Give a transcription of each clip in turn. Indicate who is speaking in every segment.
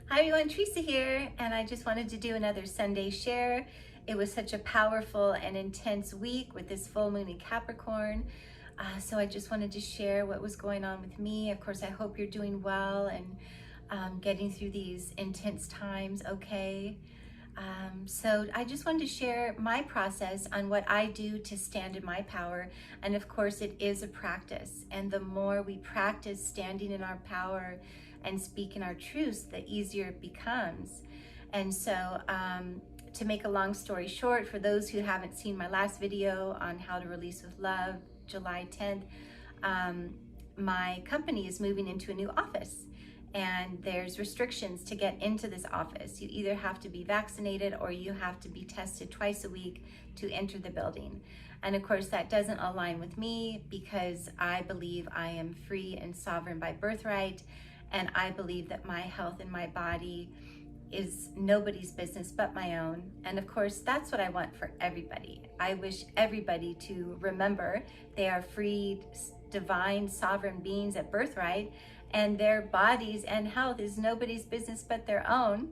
Speaker 1: Hi everyone, Teresa here, and I just wanted to do another Sunday share. It was such a powerful and intense week with this full moon in Capricorn. So I just wanted to share what was going on with me. Of course, I hope you're doing well and getting through these intense times okay. So I just wanted to share my process on what I do to stand in my power. And of course, it is a practice. And the more we practice standing in our power and speaking our truths, the easier it becomes. And so to make a long story short, for those who haven't seen my last video on how to release with love, July 10th, my company is moving into a new office. And there's restrictions to get into this office. You either have to be vaccinated or you have to be tested twice a week to enter the building. And of course, that doesn't align with me because I believe I am free and sovereign by birthright. And I believe that my health and my body is nobody's business but my own. And of course, that's what I want for everybody. I wish everybody to remember they are free, divine, sovereign beings at birthright, and their bodies and health is nobody's business but their own.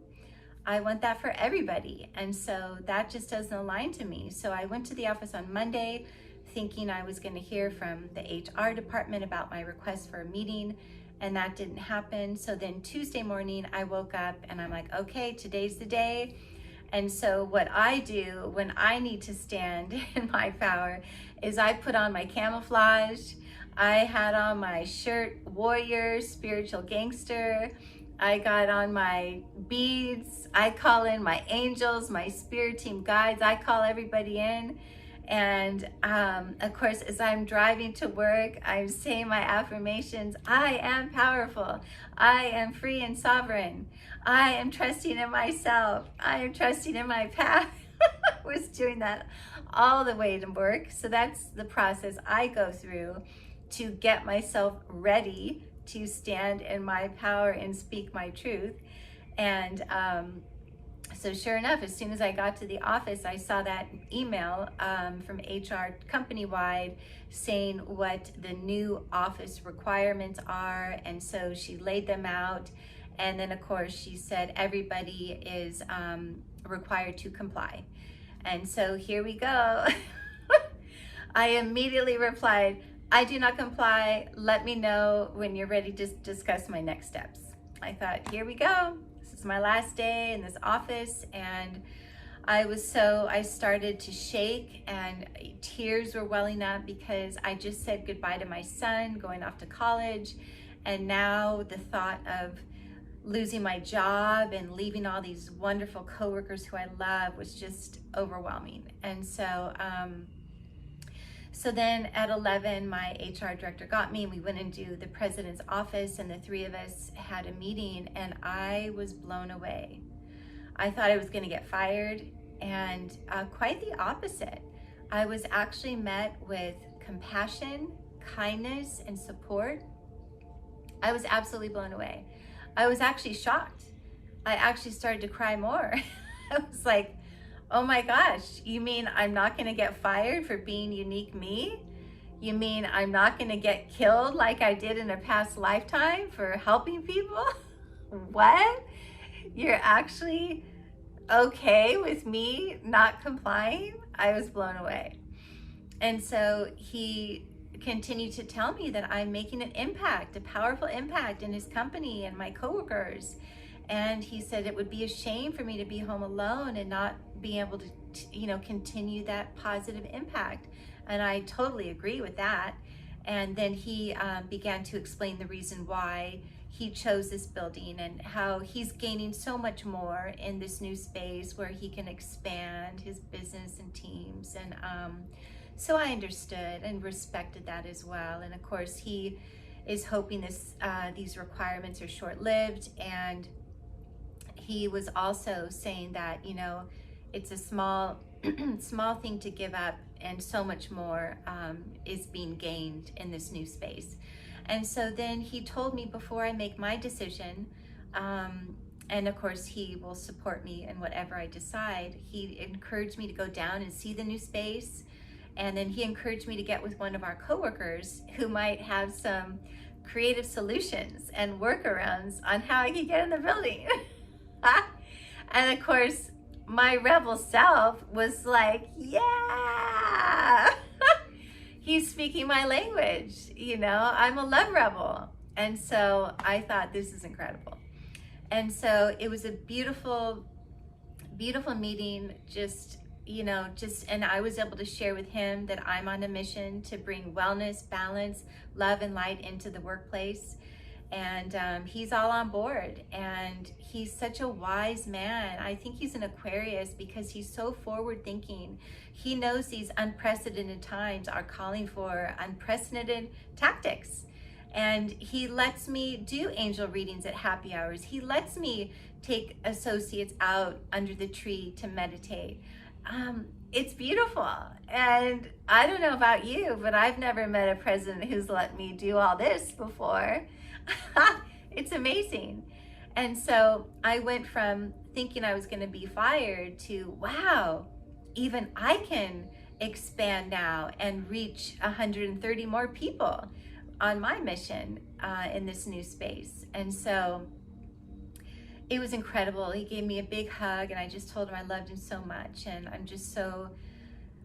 Speaker 1: I want that for everybody. And so that just doesn't align to me. So I went to the office on Monday thinking I was going to hear from the HR department about my request for a meeting, and that didn't happen. So then Tuesday morning I woke up and I'm like, okay, today's the day. And so what I do when I need to stand in my power is I put on my camouflage. I had on my shirt, warrior, spiritual gangster. I got on my beads. I call in my angels, my spirit team guides. I call everybody in. And of course, as I'm driving to work, I'm saying my affirmations. I am powerful. I am free and sovereign. I am trusting in myself. I am trusting in my path. I was doing that all the way to work. So that's the process I go through to get myself ready to stand in my power and speak my truth. And so sure enough, as soon as I got to the office, I saw that email from HR company-wide saying what the new office requirements are. And so she laid them out. And then of course she said everybody is required to comply. And so here we go. I immediately replied, I do not comply. Let me know when you're ready to discuss my next steps. I thought, here we go. This is my last day in this office. And I started to shake and tears were welling up because I just said goodbye to my son going off to college. And now the thought of losing my job and leaving all these wonderful coworkers who I love was just overwhelming. And so then at 11, my HR director got me and we went into the president's office and the three of us had a meeting and I was blown away. I thought I was gonna get fired and quite the opposite. I was actually met with compassion, kindness, and support. I was absolutely blown away. I was actually shocked. I actually started to cry more. I was like, oh my gosh, you mean I'm not gonna get fired for being unique me? You mean I'm not gonna get killed like I did in a past lifetime for helping people? What? You're actually okay with me not complying? I was blown away. And so he continued to tell me that I'm making an impact, a powerful impact in his company and my coworkers. And he said it would be a shame for me to be home alone and not be able to, continue that positive impact. And I totally agree with that. And then he began to explain the reason why he chose this building and how he's gaining so much more in this new space where he can expand his business and teams. And so I understood and respected that as well. And of course, he is hoping these requirements are short-lived. And he was also saying that, it's a small thing to give up and so much more is being gained in this new space. And so then he told me before I make my decision, and of course he will support me in whatever I decide, he encouraged me to go down and see the new space. And then he encouraged me to get with one of our coworkers who might have some creative solutions and workarounds on how I could get in the building. And of course, my rebel self was like, yeah, he's speaking my language. I'm a love rebel. And so I thought, this is incredible. And so it was a beautiful, beautiful meeting. And I was able to share with him that I'm on a mission to bring wellness, balance, love, and light into the workplace. And he's all on board, and he's such a wise man. I think he's an Aquarius because he's so forward thinking. He knows these unprecedented times are calling for unprecedented tactics. And he lets me do angel readings at happy hours. He lets me take associates out under the tree to meditate. It's beautiful. And I don't know about you, but I've never met a president who's let me do all this before. It's amazing. And so I went from thinking I was going to be fired to, wow, even I can expand now and reach 130 more people on my mission in this new space. And so it was incredible. He gave me a big hug, and I just told him I loved him so much. And I'm just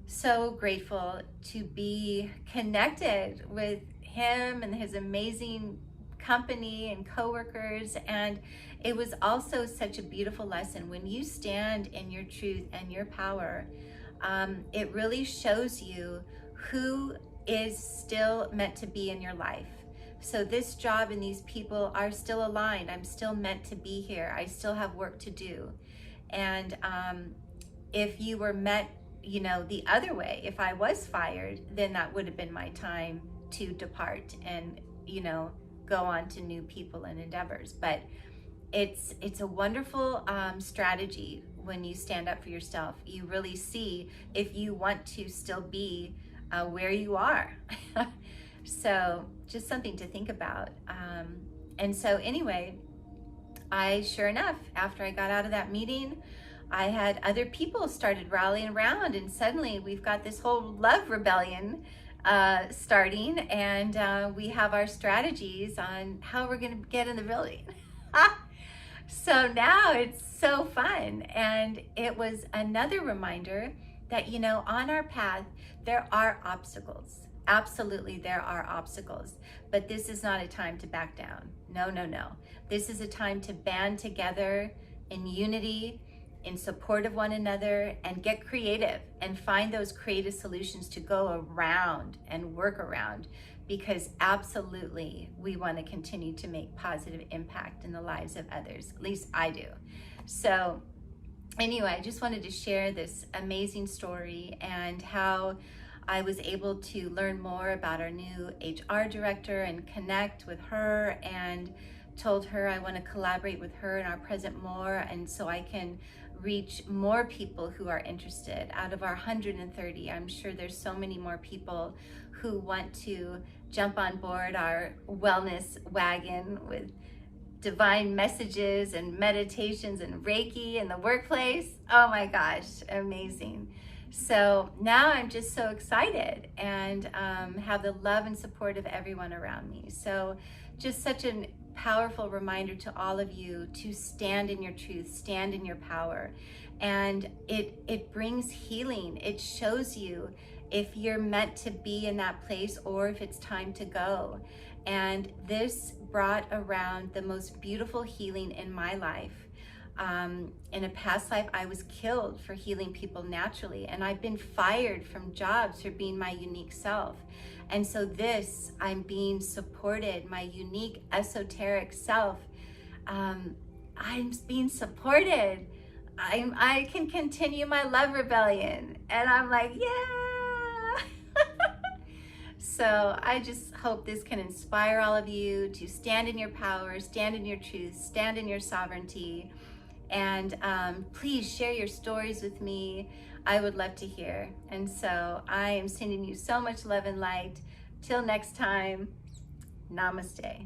Speaker 1: so grateful to be connected with him and his amazing company and coworkers. And it was also such a beautiful lesson. When you stand in your truth and your power, it really shows you who is still meant to be in your life. So this job and these people are still aligned. I'm still meant to be here. I still have work to do. And if you were met, the other way, if I was fired, then that would have been my time to depart and, go on to new people and endeavors. But it's a wonderful strategy when you stand up for yourself. You really see if you want to still be where you are. So just something to think about. And so anyway, sure enough, after I got out of that meeting, I had other people started rallying around, and suddenly we've got this whole love rebellion starting, and we have our strategies on how we're going to get in the building. So now it's so fun. And it was another reminder that, on our path, there are obstacles. Absolutely, there are obstacles, but this is not a time to back down. No. This is a time to band together in unity, in support of one another, and get creative and find those creative solutions to go around and work around, because absolutely we want to continue to make positive impact in the lives of others. At least I do. So anyway, I just wanted to share this amazing story and how I was able to learn more about our new HR director and connect with her, and told her I want to collaborate with her and our president more, and so I can reach more people who are interested. Out of our 130, I'm sure there's so many more people who want to jump on board our wellness wagon with divine messages and meditations and Reiki in the workplace. Oh my gosh, amazing. So now I'm just so excited, and have the love and support of everyone around me. So just such a powerful reminder to all of you to stand in your truth, stand in your power. And it brings healing. It shows you if you're meant to be in that place or if it's time to go. And this brought around the most beautiful healing in my life. In a past life, I was killed for healing people naturally, and I've been fired from jobs for being my unique self. And so this, I'm being supported, my unique esoteric self. I'm being supported. I can continue my love rebellion, and I'm like, yeah. So I just hope this can inspire all of you to stand in your power, stand in your truth, stand in your sovereignty. And please share your stories with me. I would love to hear. And so I am sending you so much love and light. Till next time, namaste.